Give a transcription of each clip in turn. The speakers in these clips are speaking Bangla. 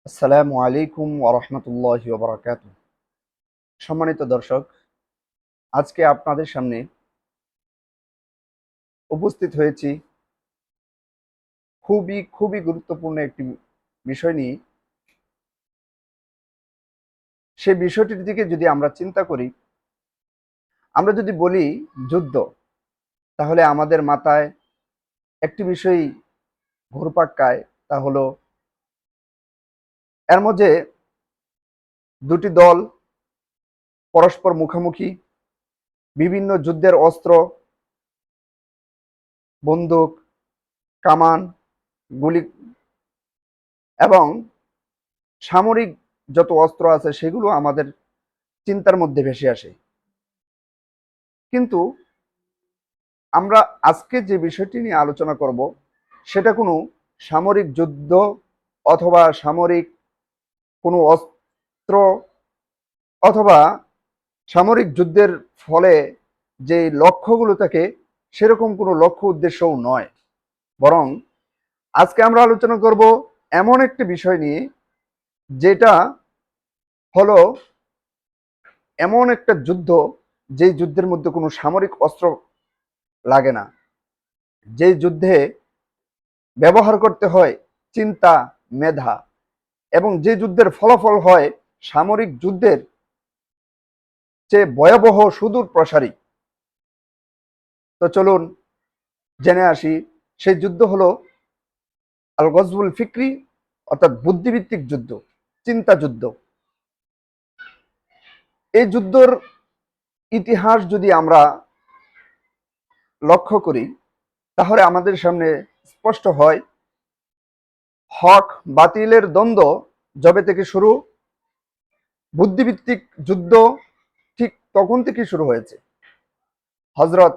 আসসালামু আলাইকুম ওয়া রাহমাতুল্লাহি ওয়া বারাকাতুহু। সম্মানিত দর্শক, আজকে আপনাদের সামনে উপস্থিত হয়েছি খুবই গুরুত্বপূর্ণ একটি বিষয় নিয়ে। সেই বিষয়টির দিকে যদি আমরা চিন্তা করি, আমরা যদি বলি যুদ্ধ, তাহলে আমাদের মাথায় একটি বিষয় ঘুরপাক খায়, তা হলো এর মধ্যে দুটি দল পরস্পর মুখোমুখি, বিভিন্ন যুদ্ধের অস্ত্র, বন্দুক, কামান, গুলি এবং সামরিক যত অস্ত্র আছে সেগুলো আমাদের চিন্তার মধ্যে ভেসে আসে। কিন্তু আমরা আজকে যে বিষয়টি নিয়ে আলোচনা করব, সেটা কোনো সামরিক যুদ্ধ অথবা সামরিক কোনো অস্ত্র অথবা সামরিক যুদ্ধের ফলে যে লক্ষ্যগুলো থাকে সেরকম কোনো লক্ষ্য উদ্দেশ্যও নয়। বরং আজকে আমরা আলোচনা করব এমন একটি বিষয় নিয়ে, যেটা হলো এমন একটা যুদ্ধ, যেই যুদ্ধের মধ্যে কোনো সামরিক অস্ত্র লাগে না, যেই যুদ্ধে ব্যবহার করতে হয় চিন্তা, মেধা, এবং যে যুদ্ধের ফলাফল হয় সামরিক যুদ্ধের চেয়ে ভয়াবহ, সুদূর প্রসারী। তো চলুন জেনে আসি, সেই যুদ্ধ হলো আল গজবুল ফিক্রি, অর্থাৎ বুদ্ধিভিত্তিক যুদ্ধ, চিন্তা যুদ্ধ। এই যুদ্ধর ইতিহাস যদি আমরা লক্ষ্য করি, তাহলে আমাদের সামনে স্পষ্ট হয় হক বাতিলের দ্বন্দ্ব যবে থেকে শুরু, বুদ্ধিভিত্তিক যুদ্ধ ঠিক তখন থেকে শুরু হয়েছে। হজরত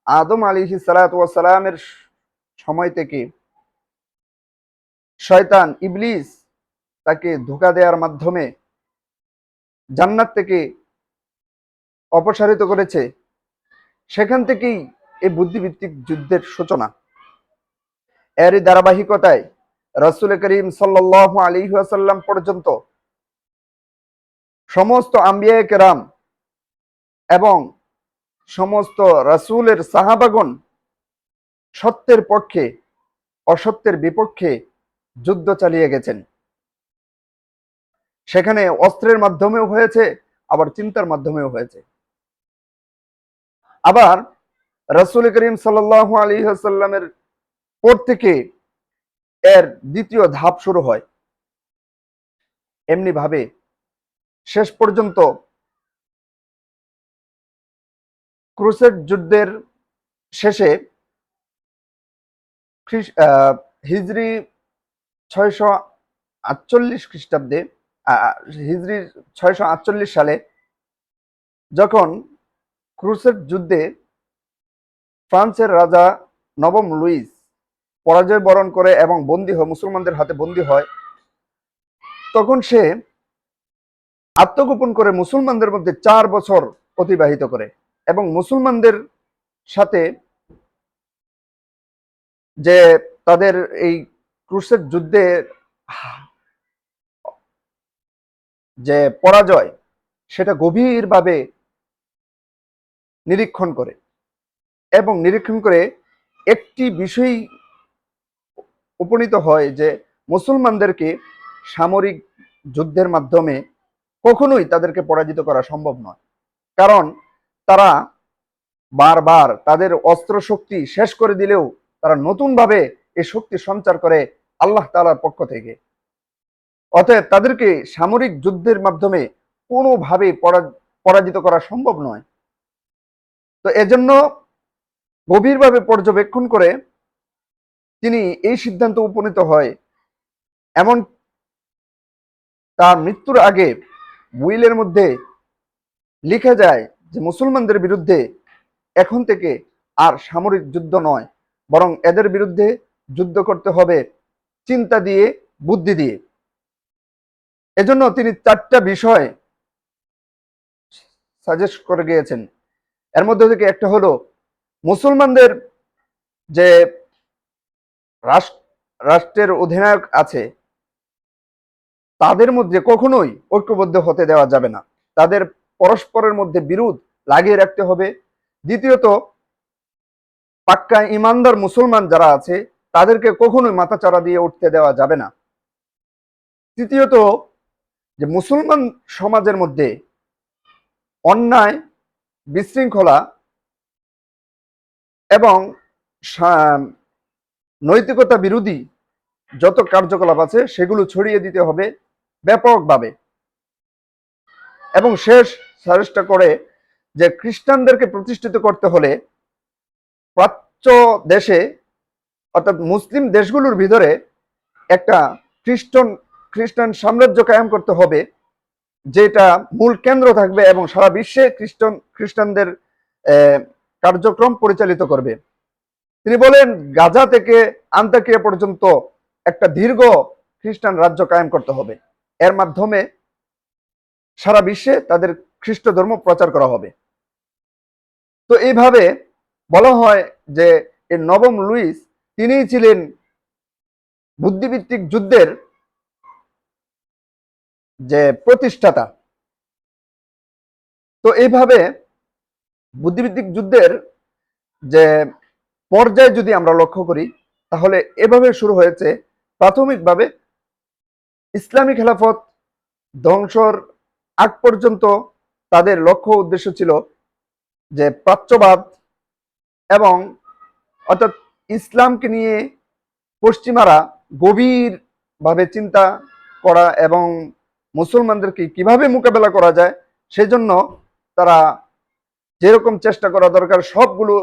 আদম আলাইহিস সালাতু ওয়াস সালামের সময় থেকে শয়তান ইবলিস তাকে ধোঁকা দেওয়ার মাধ্যমে জান্নাত থেকে অপসারিত করেছে, সেখান থেকেই এই বুদ্ধিভিত্তিক যুদ্ধের সূচনা। এরই ধারাবাহিকতায় রাসূল করিম সাল্লাল্লাহু আলাইহি ওয়াসাল্লাম পর্যন্ত সমস্ত আম্বিয়া কেরাম এবং সমস্ত রাসূলের সাহাবাগণ সত্যের পক্ষে অসত্যের বিপক্ষে যুদ্ধ চালিয়ে গেছেন। সেখানে অস্ত্রের মাধ্যমেও হয়েছে, আবার চিন্তার মাধ্যমেও হয়েছে। আবার রাসূল করিম সাল্লাল্লাহু আলাইহি ওয়াসাল্লামের পর থেকে এর দ্বিতীয় ধাপ শুরু হয়। এমনি ভাবে শেষ পর্যন্ত ক্রুসেড যুদ্ধের শেষে হিজরি 648 খ্রিস্টাব্দে, হিজরি 648 সালে যখন ক্রুসেড যুদ্ধে ফ্রান্সের রাজা নবম লুইস পরাজয় বরণ করে এবং বন্দী হয়, মুসলমানদের হাতে বন্দী হয়, তখন সে আত্মগোপন করে মুসলমানদের মধ্যে 4 বছর অতিবাহিত করে এবং মুসলমানদের সাথে যে তাদের এই ক্রুসেড যুদ্ধে যে পরাজয়, সেটা গভীরভাবে নিরীক্ষণ করে এবং নিরীক্ষণ করে একটি বিষয় উপনীত হয় যে মুসলমানদেরকে সামরিক যুদ্ধের মাধ্যমে কখনোই তাদেরকে পরাজিত করা সম্ভব নয়। কারণ তারা বারবার তাদের অস্ত্র শক্তি শেষ করে দিলেও তারা নতুনভাবে এই শক্তি সঞ্চার করে আল্লাহ তাআলার পক্ষ থেকে। অতএব তাদেরকে সামরিক যুদ্ধের মাধ্যমে কোনোভাবে পরাজিত করা সম্ভব নয়। তো এজন্য গভীরভাবে পর্যবেক্ষণ করে তিনি এই সিদ্ধান্ত উপনীত হয়। এমন তার মৃত্যুর আগে উইলের মধ্যে লিখে যায় যে মুসলমানদের বিরুদ্ধে এখন থেকে আর সামরিক যুদ্ধ নয়, বরং এদের বিরুদ্ধে যুদ্ধ করতে হবে চিন্তা দিয়ে, বুদ্ধি দিয়ে। এজন্য তিনি 4টা বিষয় সাজেস্ট করে গিয়েছেন। এর মধ্যে থেকে একটা হলো মুসলমানদের যে রাষ্ট্রের অধিনায়ক আছে, তাদের মধ্যে কখনোই ঐক্যবদ্ধ হতে দেওয়া যাবে না। তাদের পরস্পরের মধ্যে বিরোধ লাগিয়ে রাখতে হবে। দ্বিতীয়ত, পাক্কা ইমানদার মুসলমান যারা আছে তাদেরকে কখনোই মাথাচাড়া দিয়ে উঠতে দেওয়া যাবে না। তৃতীয়ত, যে মুসলমান সমাজের মধ্যে অন্যায়, বিশৃঙ্খলা এবং নৈতিকতা বিরোধী যত কার্যকলাপ আছে সেগুলো ছড়িয়ে দিতে হবে ব্যাপকভাবে। এবং শেষ চেষ্টা করে যে খ্রিস্টানদেরকে প্রতিষ্ঠিত করতে হলে প্রাচ্য দেশে অর্থাৎ মুসলিম দেশগুলোর ভিতরে একটা খ্রিস্টান সাম্রাজ্য কায়েম করতে হবে, যেটা মূল কেন্দ্র থাকবে এবং সারা বিশ্বে খ্রিস্টানদের কার্যক্রম পরিচালিত করবে। তিনি বলেন গাজা থেকে আন্তাকিয়া পর্যন্ত একটা দীর্ঘ খ্রিস্টান রাজ্য কায়েম করতে হবে। এর মাধ্যমে সারা বিশ্বে তাদের খ্রিস্ট ধর্ম প্রচার করা হবে। তো এইভাবে বলা হয় যে এই নবম লুইস তিনিই ছিলেন বুদ্ধিভিত্তিক যুদ্ধের যে প্রতিষ্ঠাতা। তো এইভাবে বুদ্ধিভিত্তিক যুদ্ধের যে পর্যায়ে যদি আমরা লক্ষ্য করি তাহলে এভাবে শুরু হয়েছে। প্রাথমিকভাবে ইসলামী খেলাফত ধ্বংসর আগ পর্যন্ত তাদের লক্ষ্য উদ্দেশ্য ছিল যে প্রাচ্যবাদ এবং অর্থাৎ ইসলামকে নিয়ে পশ্চিমারা গভীরভাবে চিন্তা করা এবং মুসলমানদেরকে কিভাবে মোকাবেলা করা যায় সেজন্য তারা যেরকম চেষ্টা করা দরকার সবগুলো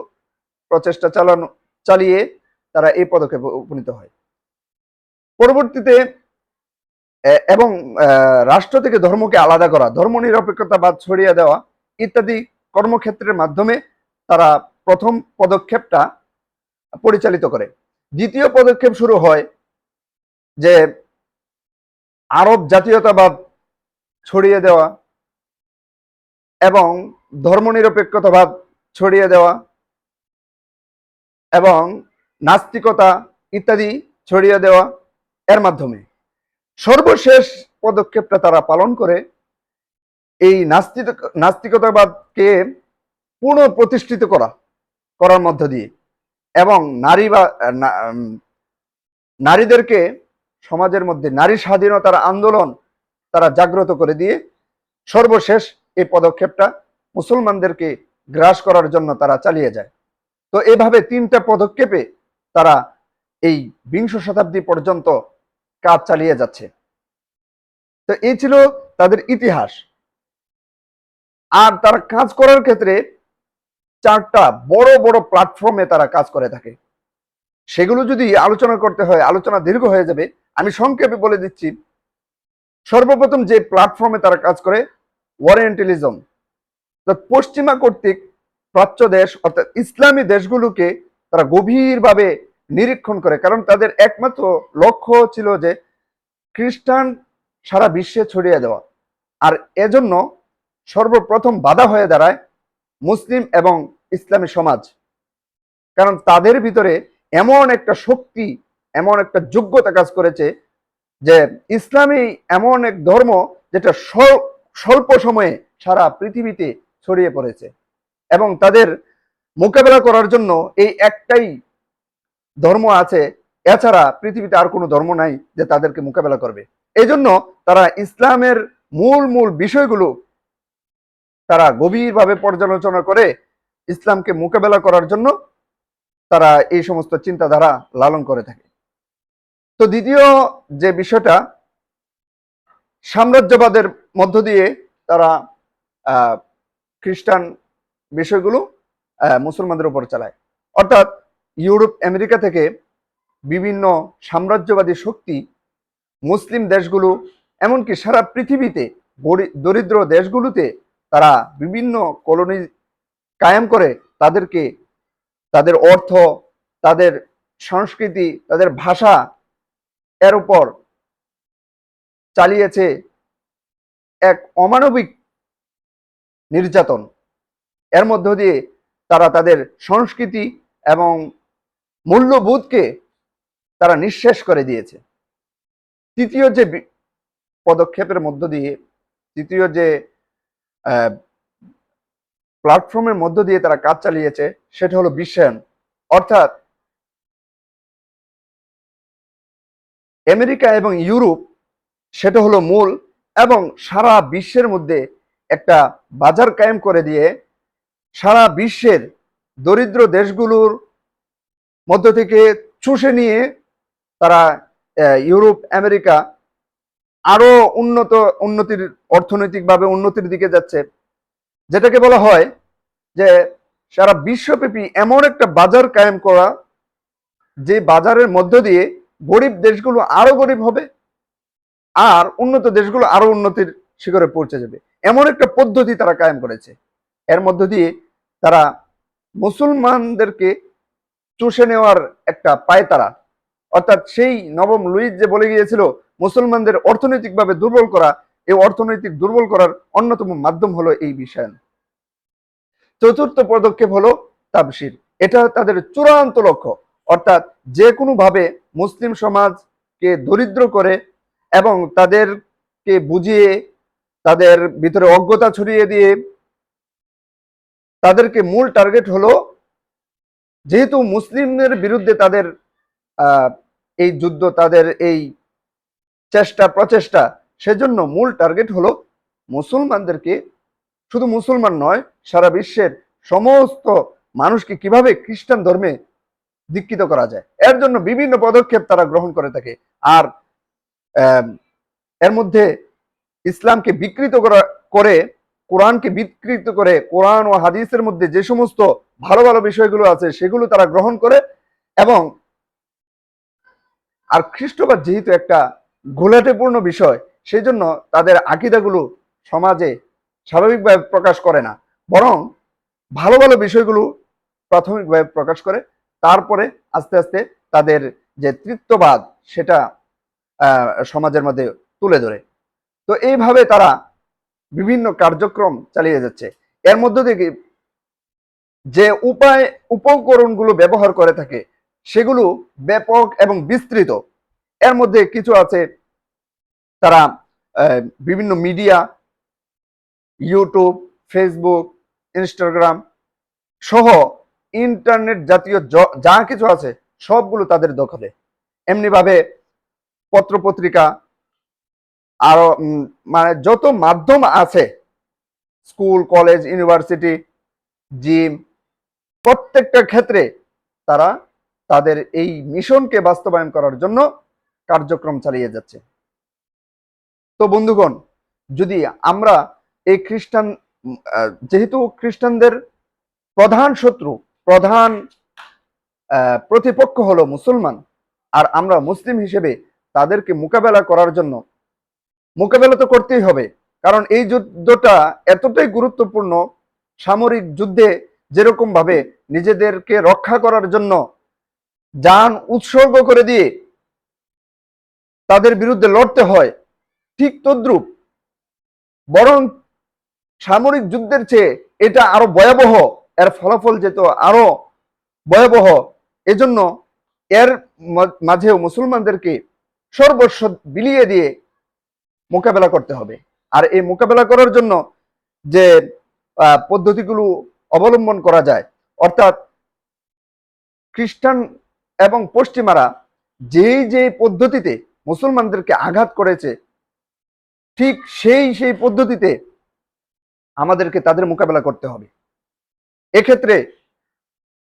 প্রচেষ্টা চালিয়ে তারা এই পদক্ষেপে উপনীত হয়। পরবর্তীতে এবং রাষ্ট্র থেকে ধর্মকে আলাদা করা, ধর্মনিরপেক্ষতাবাদ ছড়িয়ে দেওয়া ইত্যাদি কর্মক্ষেত্রের মাধ্যমে তারা প্রথম পদক্ষেপটা পরিচালিত করে। দ্বিতীয় পদক্ষেপ শুরু হয় যে আরব জাতীয়তাবাদ ছড়িয়ে দেওয়া এবং ধর্মনিরপেক্ষতাবাদ ছড়িয়ে দেওয়া এবং নাস্তিকতা ইত্যাদি ছড়িয়ে দেওয়া এর মাধ্যমে। সর্বশেষ পদক্ষেপটা তারা পালন করে এই নাস্তিকতাবাদকে পুনঃপ্রতিষ্ঠিত করার মধ্য দিয়ে এবং নারীদেরকে সমাজের মধ্যে নারী স্বাধীনতার আন্দোলন তারা জাগ্রত করে দিয়ে সর্বশেষ এই পদক্ষেপটা মুসলমানদেরকে গ্রাস করার জন্য তারা চালিয়ে যায়। তো এভাবে তিনটা পদক্ষেপে তারা এই বিংশ শতাব্দী পর্যন্ত কাজ চালিয়ে যাচ্ছে। তো এই ছিল তাদের ইতিহাস। আর তারা কাজ করার ক্ষেত্রে চারটা বড় বড় প্ল্যাটফর্মে তারা কাজ করে থাকে। সেগুলো যদি আলোচনা করতে হয় আলোচনা দীর্ঘ হয়ে যাবে, আমি সংক্ষেপে বলে দিচ্ছি। সর্বপ্রথম যে প্ল্যাটফর্মে তারা কাজ করে ওরিয়েন্টালিজম, পশ্চিমা কর্তৃক প্রাচ্য দেশ অর্থাৎ ইসলামী দেশগুলোকে তারা গভীরভাবে নিরীক্ষণ করে, কারণ তাদের একমাত্র লক্ষ্য ছিল যে খ্রিস্টান সারা বিশ্বে ছড়িয়ে দেওয়া। আর এজন্য সর্বপ্রথম বাধা হয়ে দাঁড়ায় মুসলিম এবং ইসলামী সমাজ, কারণ তাদের ভিতরে এমন একটা শক্তি, এমন একটা যোগ্যতা কাজ করেছে যে ইসলামী এমন এক ধর্ম যেটা স্বল্প সময়ে সারা পৃথিবীতে ছড়িয়ে পড়েছে এবং তাদের মোকাবেলা করার জন্য এই একটাই ধর্ম আছে। এছাড়া পৃথিবীতে আর কোনো ধর্ম নাই যে তাদেরকে মোকাবেলা করবে। এই জন্য তারা ইসলামের মূল বিষয়গুলো তারা গভীরভাবে পর্যালোচনা করে ইসলামকে মোকাবেলা করার জন্য তারা এই সমস্ত চিন্তাধারা লালন করে থাকে। তো দ্বিতীয় যে বিষয়টা, সাম্রাজ্যবাদের মধ্য দিয়ে তারা খ্রিস্টান বিষয়গুলো মুসলমানদের উপর চালায়। অর্থাৎ ইউরোপ আমেরিকা থেকে বিভিন্ন সাম্রাজ্যবাদী শক্তি মুসলিম দেশগুলো এমনকি সারা পৃথিবীতে দরিদ্র দেশগুলোতে তারা বিভিন্ন কলোনি কায়েম করে তাদেরকে তাদের অর্থ, তাদের সংস্কৃতি, তাদের ভাষা এর উপর চালিয়েছে এক অমানবিক নির্যাতন। এর মধ্য দিয়ে তারা তাদের সংস্কৃতি এবং মূল্যবোধকে তারা নিঃশেষ করে দিয়েছে। তৃতীয় যে পদক্ষেপের মধ্য দিয়ে, তৃতীয় যে প্ল্যাটফর্মের মধ্য দিয়ে তারা কাজ চালিয়েছে সেটা হলো বিশ্বায়ন। অর্থাৎ আমেরিকা এবং ইউরোপ সেটা হলো মূল, এবং সারা বিশ্বের মধ্যে একটা বাজার কায়েম করে দিয়ে সারা বিশ্বের দরিদ্র দেশগুলোর মধ্য থেকে চুষে নিয়ে তারা ইউরোপ আমেরিকা আরো উন্নতির অর্থনৈতিকভাবে উন্নতির দিকে যাচ্ছে, যেটাকে বলা হয় যে সারা বিশ্বব্যাপী এমন একটা বাজার কায়েম করা যে বাজারের মধ্য দিয়ে গরিব দেশগুলো আরো গরিব হবে আর উন্নত দেশগুলো আরো উন্নতির শিখরে পৌঁছে যাবে, এমন একটা পদ্ধতি তারা কায়েম করেছে। এর মধ্য দিয়ে তারা মুসলমানদেরকে চুষে নেওয়ার একটা পায়তারা, অর্থাৎ সেই নবম লুইস যে বলে গিয়েছিল মুসলমানদের অর্থনৈতিকভাবে দুর্বল করা, এই অর্থনৈতিক দুর্বল করার অন্যতম মাধ্যম হলো এই বিশ্বায়ন। চতুর্থ পদক্ষেপ হলো তাবশির। এটা তাদের চূড়ান্ত লক্ষ্য, অর্থাৎ যে কোনো ভাবে মুসলিম সমাজকে দরিদ্র করে এবং তাদেরকে বুঝিয়ে, তাদের ভিতরে অজ্ঞতা ছড়িয়ে দিয়ে তাদেরকে মূল টার্গেট হলো, যেহেতু মুসলিমদের বিরুদ্ধে তাদের এই যুদ্ধ, তাদের এই প্রচেষ্টা, সেজন্য মূল টার্গেট হলো মুসলমানদেরকে, শুধু মুসলমান নয় সারা বিশ্বের সমস্ত মানুষকে কিভাবে খ্রিস্টান ধর্মে দীক্ষিত করা যায়, এর জন্য বিভিন্ন পদক্ষেপ তারা গ্রহণ করে থাকে। আর এর মধ্যে ইসলামকে বিকৃত করে, কোরআনকে বিকৃত করে, কোরআন ও হাদিসের মধ্যে যে সমস্ত ভালো ভালো বিষয়গুলো আছে সেগুলো তারা গ্রহণ করে। এবং আর খ্রিস্টবাদ যেহেতু একটা ঘোলাটেপূর্ণ বিষয়, সেই জন্য তাদের আকীদাগুলো সমাজে স্বাভাবিকভাবে প্রকাশ করে না, বরং ভালো ভালো বিষয়গুলো প্রাথমিকভাবে প্রকাশ করে, তারপরে আস্তে আস্তে তাদের যে তৃত্ববাদ সেটা সমাজের মধ্যে তুলে ধরে। তো এইভাবে তারা বিভিন্ন কার্যক্রম চালিয়ে যাচ্ছে। এর মধ্য থেকে যে উপকরণগুলো ব্যবহার করে থাকে সেগুলো ব্যাপক এবং বিস্তৃত। এর মধ্যে কিছু আছে, তারা বিভিন্ন মিডিয়া, ইউটিউব, ফেসবুক, ইনস্টাগ্রাম সহ ইন্টারনেট জাতীয় যা কিছু আছে সবগুলো তাদের দখলে। এমনি ভাবে পত্রপত্রিকা, আরো মানে যত মাধ্যম আছে, স্কুল, কলেজ, ইউনিভার্সিটি, জিম, প্রত্যেকটা ক্ষেত্রে তারা তাদের এই মিশনকে বাস্তবায়ন করার জন্য কার্যক্রম চালিয়ে যাচ্ছে। তো বন্ধুগণ, যদি আমরা এই যেহেতু খ্রিস্টানদের প্রধান শত্রু, প্রধান প্রতিপক্ষ হলো মুসলমান, আর আমরা মুসলিম হিসেবে তাদেরকে মোকাবেলা তো করতেই হবে, কারণ এই যুদ্ধটা এতটাই গুরুত্বপূর্ণ। সামরিক যুদ্ধে যেরকম ভাবে নিজেদেরকে রক্ষা করার জন্য জান উৎসর্গ করে দিয়ে তাদের বিরুদ্ধে লড়তে হয়, ঠিক তদ্রূপ, বরং সামরিক যুদ্ধের চেয়ে এটা আরো ভয়াবহ, এর ফলাফল যেত আরো ভয়াবহ। এজন্য এর মাঝেও মুসলমানদেরকে সর্বস্ব বিলিয়ে দিয়ে মোকাবেলা করতে হবে। আর এই মোকাবেলা করার জন্য যে পদ্ধতিগুলো অবলম্বন করা যায়, অর্থাৎ খ্রিস্টান এবং পশ্চিমারা যে পদ্ধতিতে মুসলমানদেরকে আঘাত করেছে, ঠিক সেই পদ্ধতিতে আমাদেরকে তাদের মোকাবেলা করতে হবে। এক্ষেত্রে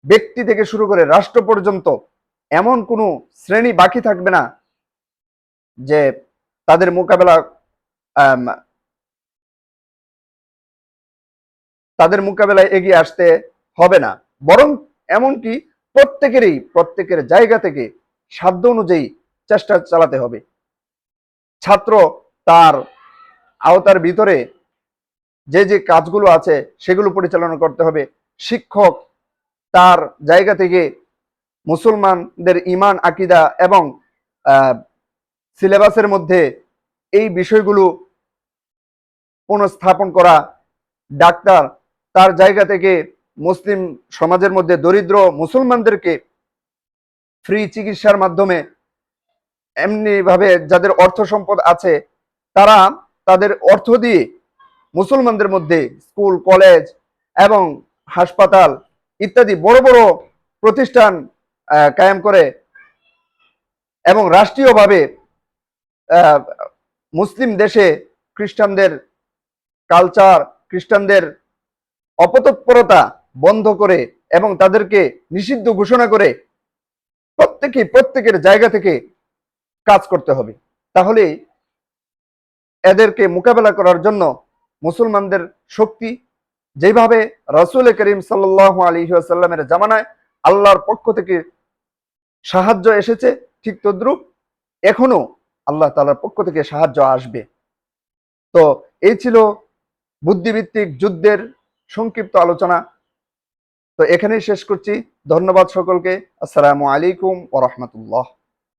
ব্যক্তি থেকে শুরু করে রাষ্ট্র পর্যন্ত এমন কোনো শ্রেণী বাকি থাকবে না যে তাদের মোকাবেলায় এগিয়ে আসতে হবে না, বরং এমনকি প্রত্যেকের জায়গা থেকে সাধ্য অনুযায়ী চেষ্টা চালাতে হবে। ছাত্র তার আওতার ভিতরে যে কাজগুলো আছে সেগুলো পরিচালনা করতে হবে। শিক্ষক তার জায়গা থেকে মুসলমানদের ঈমান, আকীদা এবং সিলেবাসের মধ্যে এই বিষয়গুলো পুনঃস্থাপন করা। ডাক্তার তার জায়গা থেকে মুসলিম সমাজের মধ্যে দরিদ্র মুসলমানদেরকে ফ্রি চিকিৎসার মাধ্যমে, এমনি ভাবে যাদের অর্থ সম্পদ আছে তারা তাদের অর্থ দিয়ে মুসলমানদের মধ্যে স্কুল, কলেজ এবং হাসপাতাল ইত্যাদি বড় বড় প্রতিষ্ঠান কায়েম করে এবং রাষ্ট্রীয়ভাবে মুসলিম দেশে খ্রিস্টানদের কালচার, খ্রিস্টানদের অপতৎপরতা বন্ধ করে এবং তাদেরকে নিষিদ্ধ ঘোষণা করে প্রত্যেকের জায়গা থেকে কাজ করতে হবে। তাহলে এদেরকে মোকাবেলা করার জন্য মুসলমানদের শক্তি, যেভাবে রাসূল করিম সাল্লাল্লাহু আলাইহি ওয়াসাল্লামের জামানায় আল্লাহর পক্ষ থেকে সাহায্য এসেছে, ঠিক তদ্রূপ এখনো আল্লাহ তাআলার পক্ষ থেকে সাহায্য আসবে। তো এই ছিল বুদ্ধিভিত্তিক যুদ্ধের সংক্ষিপ্ত আলোচনা। তো এখানেই শেষ করছি। ধন্যবাদ সকলকে। আসসালামু আলাইকুম ওয়া রাহমাতুল্লাহ।